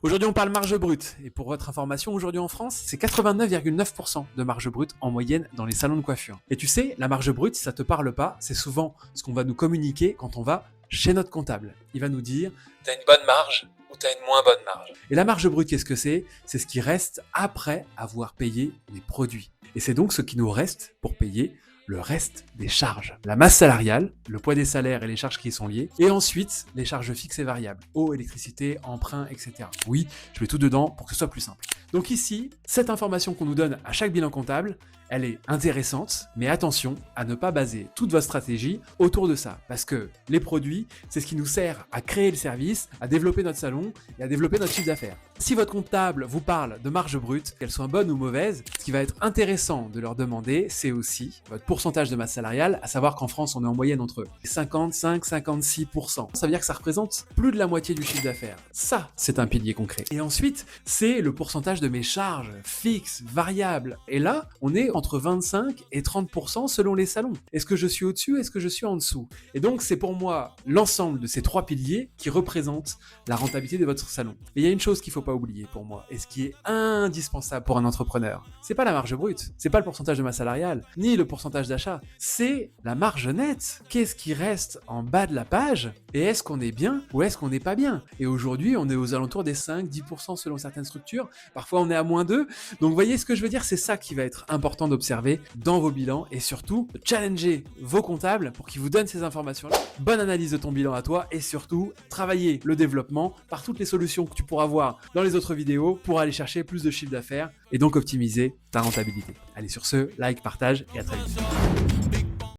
Aujourd'hui, on parle marge brute. Et pour votre information, aujourd'hui en France, c'est 89,9% de marge brute en moyenne dans les salons de coiffure. Et tu sais, la marge brute, si ça te parle pas, c'est souvent ce qu'on va nous communiquer quand on va chez notre comptable. Il va nous dire « t'as une bonne marge » ou « t'as une moins bonne marge ». Et la marge brute, qu'est-ce que c'est? C'est ce qui reste après avoir payé les produits. Et c'est donc ce qui nous reste pour payer le reste des charges. La masse salariale, le poids des salaires et les charges qui y sont liées, et ensuite les charges fixes et variables, eau, électricité, emprunt, etc. Oui, je mets tout dedans pour que ce soit plus simple. Donc ici, cette information qu'on nous donne à chaque bilan comptable, elle est intéressante, mais attention à ne pas baser toute votre stratégie autour de ça, parce que les produits, c'est ce qui nous sert à créer le service, à développer notre salon et à développer notre chiffre d'affaires. Si votre comptable vous parle de marge brute, qu'elle soit bonne ou mauvaise, ce qui va être intéressant de leur demander, c'est aussi votre pourcentage de masse salariale, à savoir qu'en France, on est en moyenne entre 55 et 56%. Ça veut dire que ça représente plus de la moitié du chiffre d'affaires. Ça, c'est un pilier concret. Et ensuite, c'est le pourcentage de mes charges fixes, variables. Et là, on est entre 25 et 30% selon les salons. Est-ce que je suis au-dessus? Est-ce que je suis en dessous? Et donc, c'est pour moi l'ensemble de ces trois piliers qui représentent la rentabilité de votre salon. Et il y a une chose qu'il ne faut pas oublier pour moi, et ce qui est indispensable pour un entrepreneur, c'est pas la marge brute, c'est pas le pourcentage de masse salariale, ni le pourcentage d'achat, c'est la marge nette. Qu'est-ce qui reste en bas de la page? Et est-ce qu'on est bien ou est-ce qu'on n'est pas bien? Et aujourd'hui, on est aux alentours des 5-10% selon certaines structures, parfois on est à moins 2. Donc vous voyez ce que je veux dire, c'est ça qui va être important d'observer dans vos bilans et surtout de challenger vos comptables pour qu'ils vous donnent ces informations-là. Bonne analyse de ton bilan à toi et surtout travailler le développement par toutes les solutions que tu pourras voir dans les autres vidéos pour aller chercher plus de chiffre d'affaires et donc optimiser ta rentabilité. Allez, sur ce, like, partage et à très vite.